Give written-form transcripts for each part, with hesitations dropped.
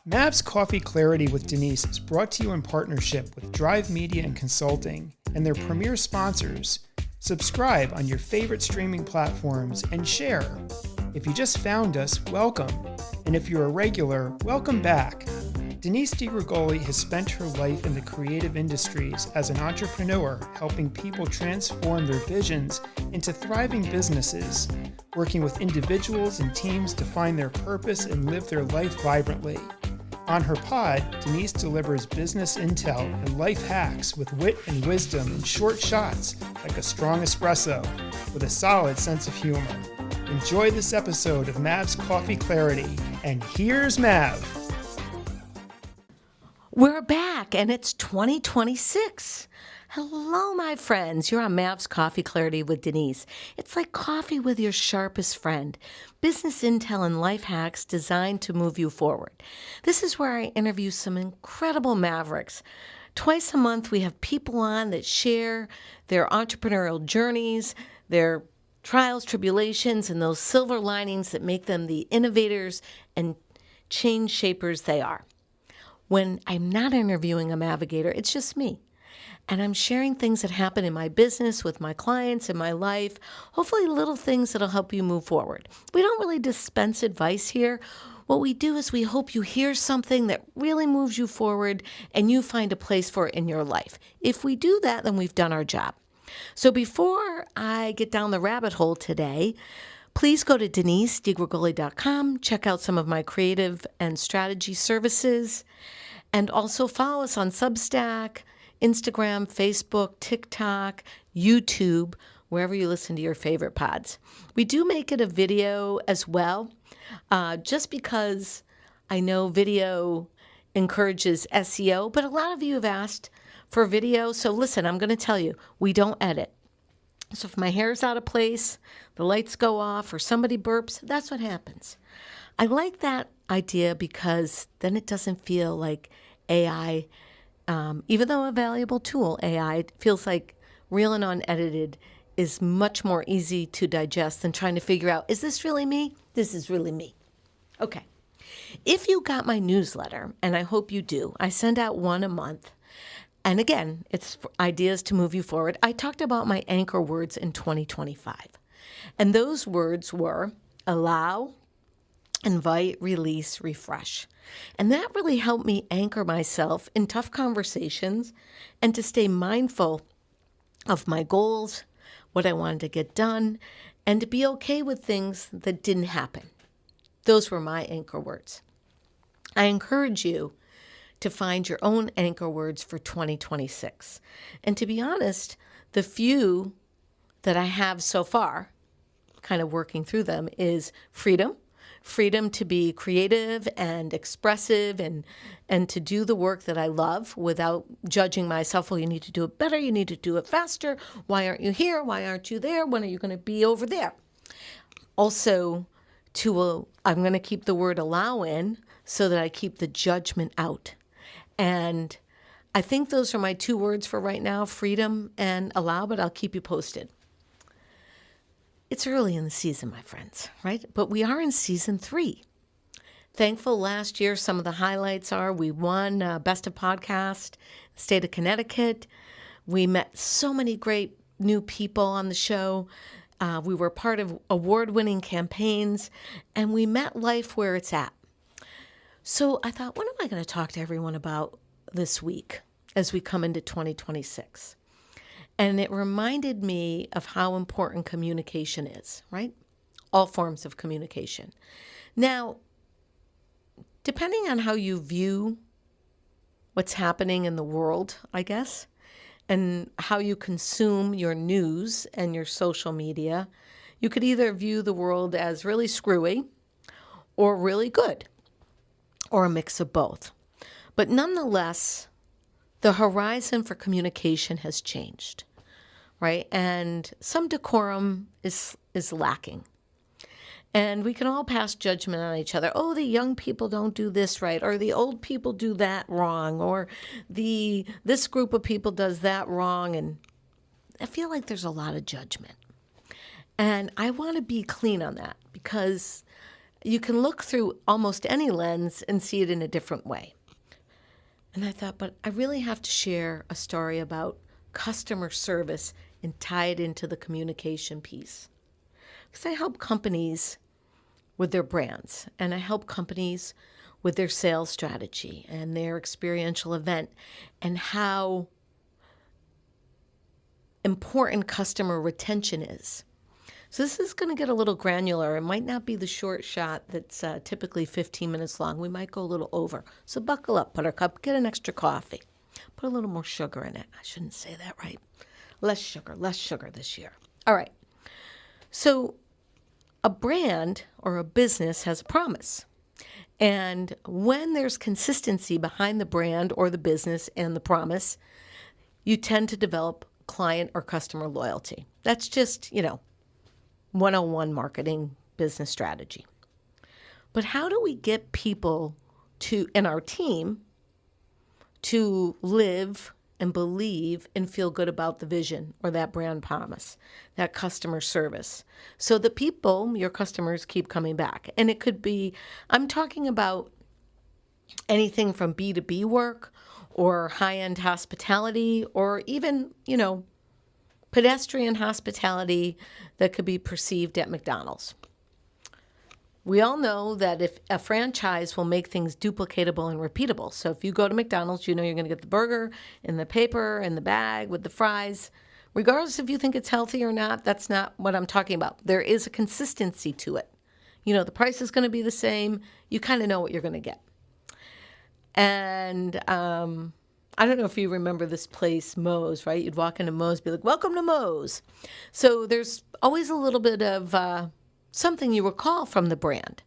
Mav's Coffee Clarity with Denise is brought to you in partnership with Drive Media and Consulting and their premier sponsors. Subscribe on your favorite streaming platforms and share. If you just found us, welcome. And if you're a regular, welcome back. Denise DiGrigoli has spent her life in the creative industries as an entrepreneur, helping people transform their visions into thriving businesses, working with individuals and teams to find their purpose and live their life vibrantly. On her pod, Denise delivers business intel and life hacks with wit and wisdom in short shots like a strong espresso with a solid sense of humor. Enjoy this episode of Mav's Coffee Clarity, and here's Mav. We're back, and it's 2026. Hello, my friends. You're on Mav's Coffee Clarity with Denise. It's like coffee with your sharpest friend. Business intel and life hacks designed to move you forward. This is where I interview some incredible mavericks. Twice a month, we have people on that share their entrepreneurial journeys, their trials, tribulations, and those silver linings that make them the innovators and change shapers they are. When I'm not interviewing a navigator, it's just me. And I'm sharing things that happen in my business, with my clients, in my life, hopefully little things that'll help you move forward. We don't really dispense advice here. What we do is we hope you hear something that really moves you forward and you find a place for it in your life. If we do that, then we've done our job. So before I get down the rabbit hole today, please go to DeniseDiGrigoli.com, check out some of my creative and strategy services, and also follow us on Substack, Instagram, Facebook, TikTok, YouTube, wherever you listen to your favorite pods. We do make it a video as well, just because I know video encourages SEO, but a lot of you have asked for video. So listen, I'm going to tell you, we don't edit. So if my hair's out of place, the lights go off, or somebody burps, that's what happens. I like that idea because then it doesn't feel like AI, even though a valuable tool, AI, feels like real and unedited is much more easy to digest than trying to figure out, is this really me? This is really me. Okay. If you got my newsletter, and I hope you do, I send out one a month. And again, it's ideas to move you forward. I talked about my anchor words in 2025. And those words were allow, invite, release, refresh. And that really helped me anchor myself in tough conversations and to stay mindful of my goals, what I wanted to get done, and to be okay with things that didn't happen. Those were my anchor words. I encourage you to find your own anchor words for 2026. And to be honest, the few that I have so far, kind of working through them, is freedom to be creative and expressive and to do the work that I love without judging myself. Well, you need to do it better. You need to do it faster. Why aren't you here? Why aren't you there? When are you going to be over there? Also, I'm going to keep the word allow in so that I keep the judgment out. And I think those are my two words for right now, freedom and allow, but I'll keep you posted. It's early in the season, my friends, right? But we are in season 3. Thankful last year, some of the highlights are we won Best of Podcast, state of Connecticut. We met so many great new people on the show. We were part of award-winning campaigns, and we met life where it's at. So I thought, what am I going to talk to everyone about this week as we come into 2026? And it reminded me of how important communication is, right? All forms of communication. Now, depending on how you view what's happening in the world, I guess, and how you consume your news and your social media, you could either view the world as really screwy or really good, or a mix of both. But nonetheless, the horizon for communication has changed, right? And some decorum is lacking. And we can all pass judgment on each other. Oh, the young people don't do this right, or the old people do that wrong, or this group of people does that wrong. And I feel like there's a lot of judgment. And I want to be clean on that because you can look through almost any lens and see it in a different way. And I thought, but I really have to share a story about customer service and tie it into the communication piece. Because I help companies with their brands, and I help companies with their sales strategy and their experiential event, and how important customer retention is. So this is going to get a little granular. It might not be the short shot that's typically 15 minutes long. We might go a little over. So buckle up, Buttercup. Get an extra coffee. Put a little more sugar in it. I shouldn't say that right. Less sugar this year. All right. So a brand or a business has a promise. And when there's consistency behind the brand or the business and the promise, you tend to develop client or customer loyalty. That's just, 101 marketing business strategy. But how do we get people in our team to live and believe and feel good about the vision or that brand promise, that customer service, so that people, your customers, keep coming back? And it could be, I'm talking about anything from B2B work or high-end hospitality, or even, pedestrian hospitality that could be perceived at McDonald's. We all know that if a franchise will make things duplicatable and repeatable. So if you go to McDonald's, you're going to get the burger in the paper, in the bag with the fries. Regardless if you think it's healthy or not, that's not what I'm talking about. There is a consistency to it. The price is going to be the same. You kind of know what you're going to get. And I don't know if you remember this place, Moe's, right? You'd walk into Moe's, be like, welcome to Moe's. So there's always a little bit of something you recall from the brand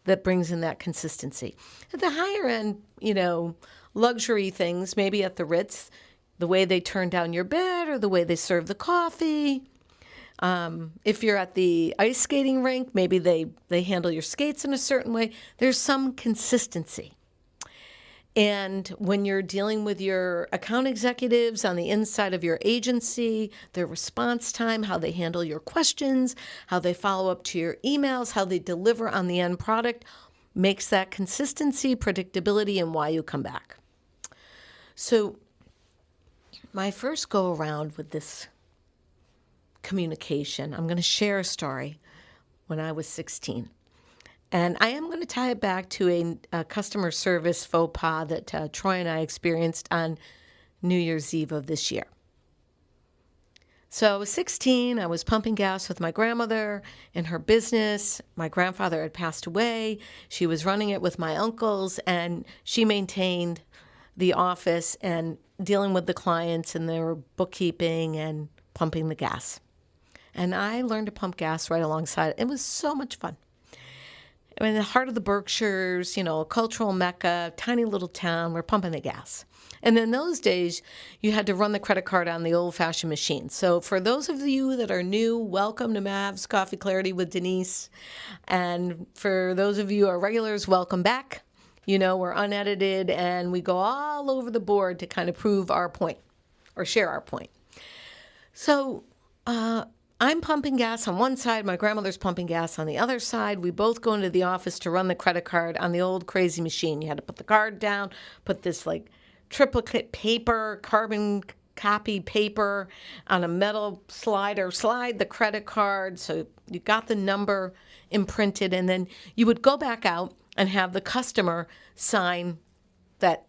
that brings in that consistency. At the higher end, luxury things, maybe at the Ritz, the way they turn down your bed or the way they serve the coffee. If you're at the ice skating rink, maybe they handle your skates in a certain way. There's some consistency. And when you're dealing with your account executives on the inside of your agency, their response time, how they handle your questions, how they follow up to your emails, how they deliver on the end product, makes that consistency, predictability, and why you come back. So my first go around with this communication, I'm going to share a story when I was 16. And I am going to tie it back to a customer service faux pas that Troy and I experienced on New Year's Eve of this year. So I was 16. I was pumping gas with my grandmother in her business. My grandfather had passed away. She was running it with my uncles, and she maintained the office and dealing with the clients and their bookkeeping and pumping the gas. And I learned to pump gas right alongside. It was so much fun. In the heart of the Berkshires, a cultural mecca, tiny little town, we're pumping the gas. And in those days, you had to run the credit card on the old-fashioned machine. So for those of you that are new, welcome to Mavs Coffee Clarity with Denise. And for those of you who are regulars, welcome back. We're unedited, and we go all over the board to kind of prove our point or share our point. So I'm pumping gas on one side, my grandmother's pumping gas on the other side. We both go into the office to run the credit card on the old crazy machine. You had to put the card down, put this triplicate paper, carbon copy paper on a metal slider, slide the credit card. So you got the number imprinted, and then you would go back out and have the customer sign that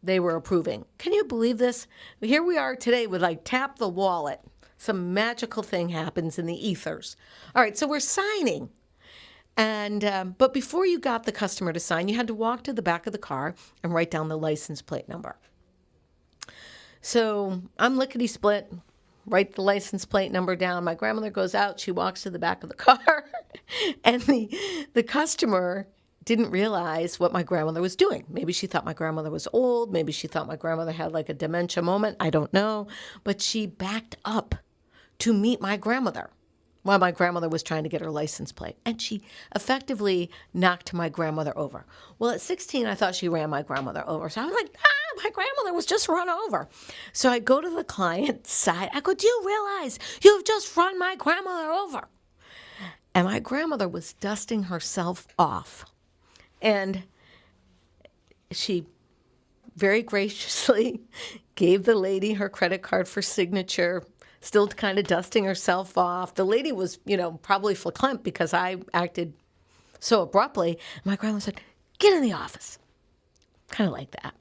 they were approving. Can you believe this? Here we are today with tap the wallet. Some magical thing happens in the ethers. All right, so we're signing. And but before you got the customer to sign, you had to walk to the back of the car and write down the license plate number. So I'm lickety-split, write the license plate number down. My grandmother goes out. She walks to the back of the car. And the customer didn't realize what my grandmother was doing. Maybe she thought my grandmother was old. Maybe she thought my grandmother had a dementia moment. I don't know. But she backed up to meet my grandmother while my grandmother was trying to get her license plate. And she effectively knocked my grandmother over. Well, at 16, I thought she ran my grandmother over. So I was like, my grandmother was just run over. So I go to the client's side. I go, do you realize you've just run my grandmother over? And my grandmother was dusting herself off. And she very graciously gave the lady her credit card for signature, still kind of dusting herself off. The lady was, probably verklempt because I acted so abruptly. My grandma said, "Get in the office." Kind of like that.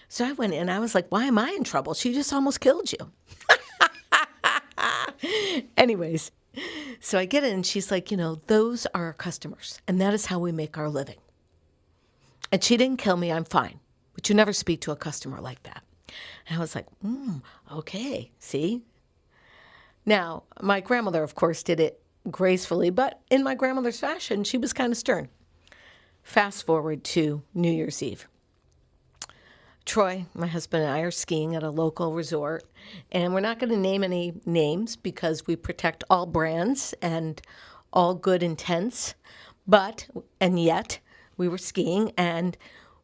So I went in. I was like, why am I in trouble? She just almost killed you. Anyways, so I get in and she's like, those are our customers. And that is how we make our living. And she didn't kill me. I'm fine. But you never speak to a customer like that. And I was like, okay, see? Now, my grandmother, of course, did it gracefully, but in my grandmother's fashion, she was kind of stern. Fast forward to New Year's Eve. Troy, my husband, and I are skiing at a local resort, and we're not going to name any names because we protect all brands and all good intents, and yet we were skiing, and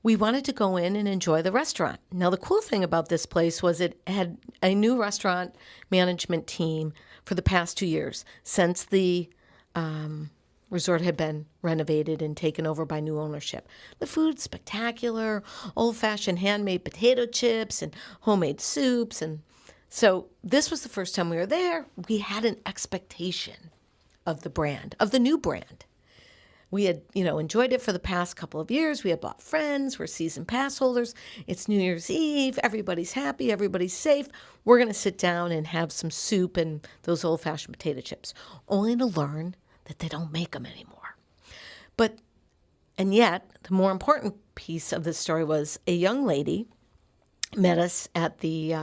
we wanted to go in and enjoy the restaurant. Now, the cool thing about this place was it had a new restaurant management team for the past 2 years since the resort had been renovated and taken over by new ownership. The food's spectacular, old-fashioned handmade potato chips and homemade soups. And so this was the first time we were there. We had an expectation of the brand, of the new brand. We had, enjoyed it for the past couple of years. We had bought friends. We're season pass holders. It's New Year's Eve. Everybody's happy. Everybody's safe. We're going to sit down and have some soup and those old-fashioned potato chips, only to learn that they don't make them anymore. And yet, the more important piece of this story was a young lady met us at the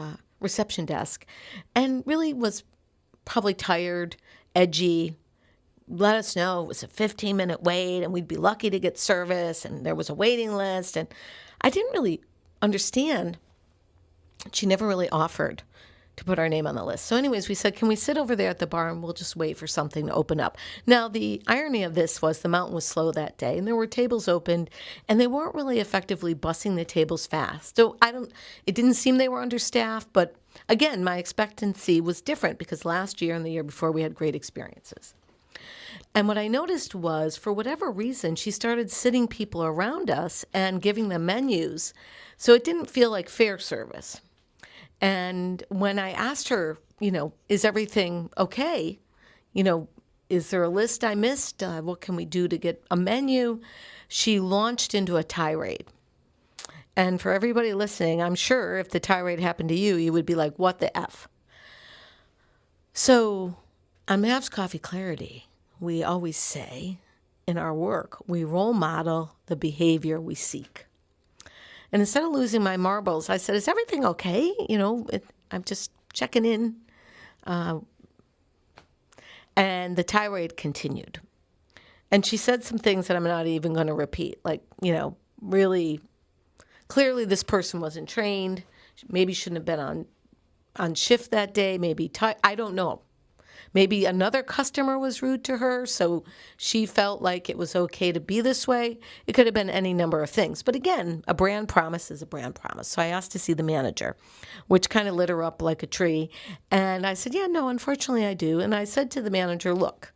reception desk and really was probably tired, edgy, let us know it was a 15-minute wait and we'd be lucky to get service and there was a waiting list. And I didn't really understand. She never really offered to put our name on the list. So anyways, we said, can we sit over there at the bar and we'll just wait for something to open up? Now, the irony of this was the mountain was slow that day and there were tables opened and they weren't really effectively bussing the tables fast. So it didn't seem they were understaffed, but again, my expectancy was different because last year and the year before we had great experiences. And what I noticed was, for whatever reason, she started sitting people around us and giving them menus. So it didn't feel like fair service. And when I asked her, is everything okay? Is there a list I missed? What can we do to get a menu? She launched into a tirade. And for everybody listening, I'm sure if the tirade happened to you, you would be like, what the F? So on Mavs Coffee Clarity, we always say in our work, we role model the behavior we seek. And instead of losing my marbles, I said, is everything okay? I'm just checking in. And the tirade continued. And she said some things that I'm not even going to repeat. Like, really, clearly this person wasn't trained. Maybe shouldn't have been on shift that day. Maybe, I don't know. Maybe another customer was rude to her, so she felt like it was okay to be this way. It could have been any number of things. But again, a brand promise is a brand promise. So I asked to see the manager, which kind of lit her up like a tree. And I said, yeah, no, unfortunately I do. And I said to the manager, look,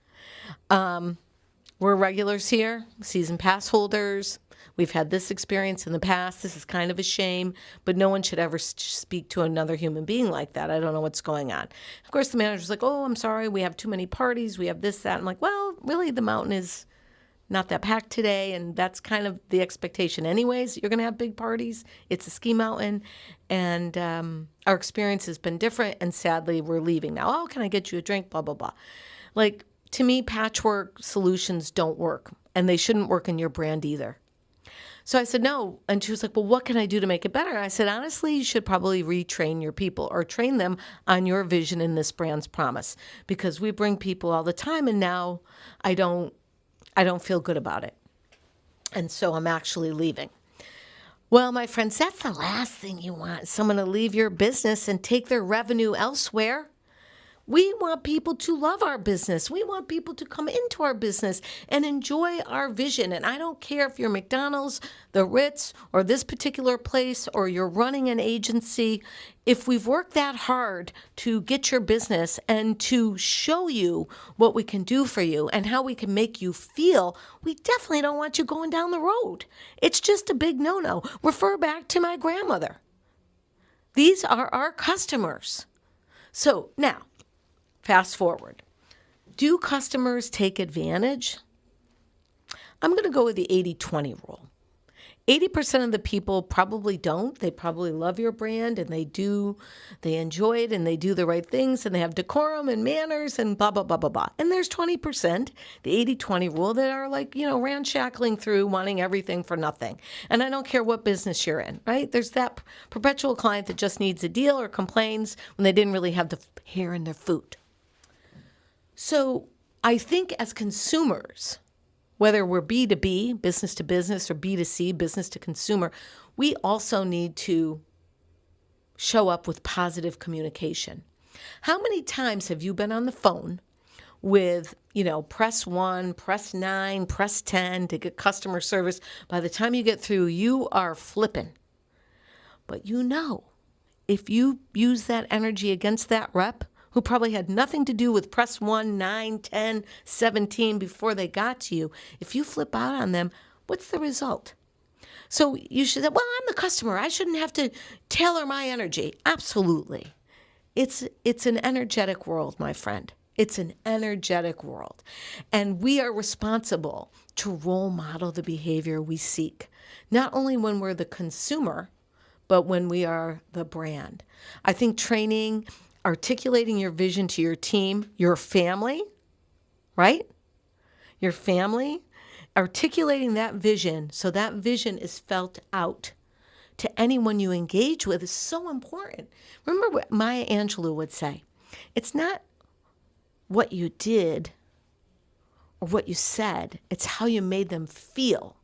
we're regulars here, season pass holders. We've had this experience in the past. This is kind of a shame, but no one should ever speak to another human being like that. I don't know what's going on. Of course, the manager's like, oh, I'm sorry. We have too many parties. We have this, that. I'm like, well, really, the mountain is not that packed today, and that's kind of the expectation anyways. You're going to have big parties. It's a ski mountain, and our experience has been different, and sadly, we're leaving now. Oh, can I get you a drink? Blah, blah, blah. Like, to me, patchwork solutions don't work, and they shouldn't work in your brand either. So I said, no. And she was like, well, what can I do to make it better? And I said, honestly, you should probably retrain your people or train them on your vision in this brand's promise, because we bring people all the time and now I don't feel good about it. And so I'm actually leaving. Well, my friends, that's the last thing you want, someone to leave your business and take their revenue elsewhere. We want people to love our business. We want people to come into our business and enjoy our vision. And I don't care if you're McDonald's, the Ritz, or this particular place, or you're running an agency. If we've worked that hard to get your business and to show you what we can do for you and how we can make you feel, we definitely don't want you going down the road. It's just a big no-no. Refer back to my grandmother. These are our customers. So now, fast forward. Do customers take advantage? I'm going to go with the 80-20 rule. 80% of the people probably don't. They probably love your brand and they enjoy it and they do the right things and they have decorum and manners and blah, blah, blah, blah, blah. And there's 20%, the 80-20 rule, that are like, ramshackling through, wanting everything for nothing. And I don't care what business you're in, right? There's that perpetual client that just needs a deal or complains when they didn't really have the hair in their food. So I think as consumers, whether we're B2B, business to business, or B2C, business to consumer, we also need to show up with positive communication. How many times have you been on the phone with, press 1, press 9, press 10 to get customer service? By the time you get through, you are flipping. But if you use that energy against that rep, who probably had nothing to do with press 1, 9, 10, 17 before they got to you, if you flip out on them, what's the result? So you should say, well, I'm the customer. I shouldn't have to tailor my energy. Absolutely. It's an energetic world, my friend. It's an energetic world. And we are responsible to role model the behavior we seek, not only when we're the consumer, but when we are the brand. I think training, articulating your vision to your team, your family, right? Your family, articulating that vision so that vision is felt out to anyone you engage with is so important. Remember what Maya Angelou would say, it's not what you did or what you said, it's how you made them feel.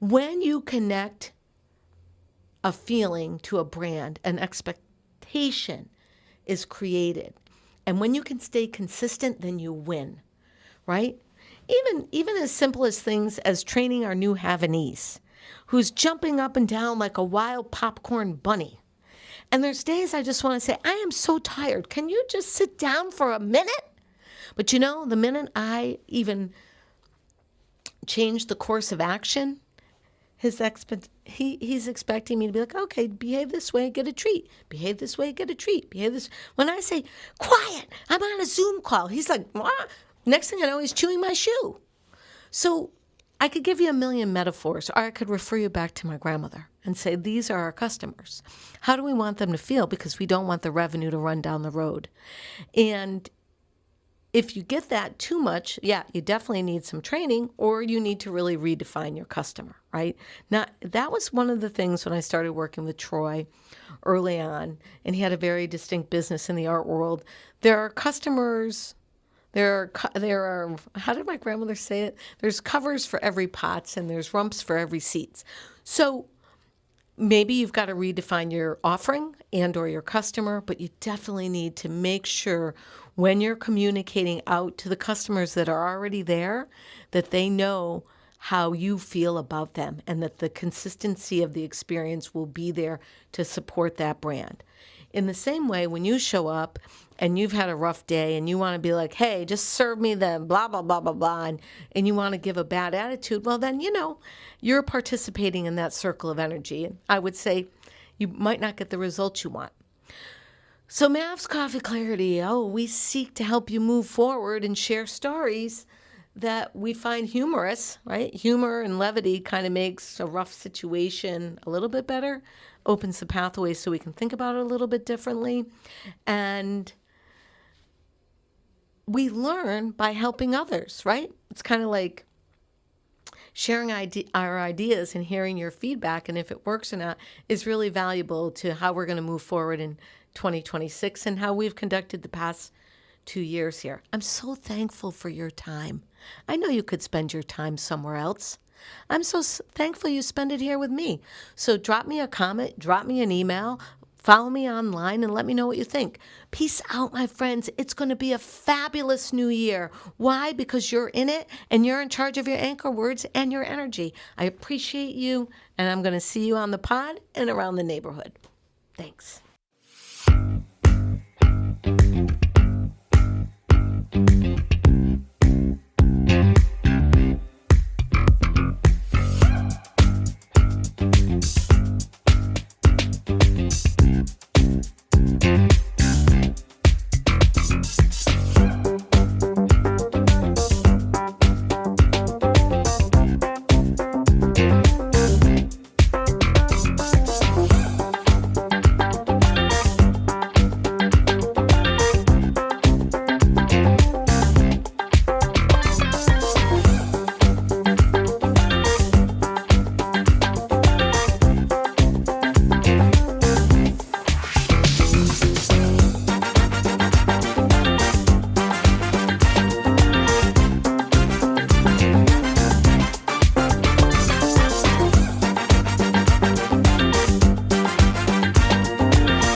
When you connect a feeling to a brand, an expectation is created. And when you can stay consistent, then you win, right? Even as simple as things as training our new Havanese, who's jumping up and down like a wild popcorn bunny. And there's days I just want to say, I am so tired. Can you just sit down for a minute? But the minute I even change the course of action, he's expecting me to be like, okay, behave this way, get a treat. Behave this way, get a treat. Behave this. When I say, quiet, I'm on a Zoom call, he's like, what? Next thing I know, he's chewing my shoe. So I could give you a million metaphors, or I could refer you back to my grandmother and say, these are our customers. How do we want them to feel? Because we don't want the revenue to run down the road. And if you get that too much, you definitely need some training, or you need to really redefine your customer, right? Now, that was one of the things when I started working with Troy early on, and he had a very distinct business in the art world. There are customers, there are, how did my grandmother say it? There's covers for every pots, and there's rumps for every seats. So maybe you've got to redefine your offering and or your customer, but you definitely need to make sure when you're communicating out to the customers that are already there, that they know how you feel about them and that the consistency of the experience will be there to support that brand. In the same way, when you show up and you've had a rough day and you want to be like, hey, just serve me the blah, blah, blah, blah, blah, and you want to give a bad attitude, well, then, you're participating in that circle of energy. And I would say you might not get the results you want. So Mavs Coffee Clarity, we seek to help you move forward and share stories that we find humorous, right? Humor and levity kind of makes a rough situation a little bit better, opens the pathways so we can think about it a little bit differently. And we learn by helping others, right? It's kind of like sharing our ideas and hearing your feedback, and if it works or not, is really valuable to how we're going to move forward in 2026 and how we've conducted the past 2 years here. I'm so thankful for your time. I know you could spend your time somewhere else. I'm so thankful you spend it here with me. So drop me a comment, drop me an email, Follow me online and let me know what you think. Peace out, my friends. It's going to be a fabulous new year. Why? Because you're in it and you're in charge of your anchor words and your energy. I appreciate you, and I'm going to see you on the pod and around the neighborhood. Thanks.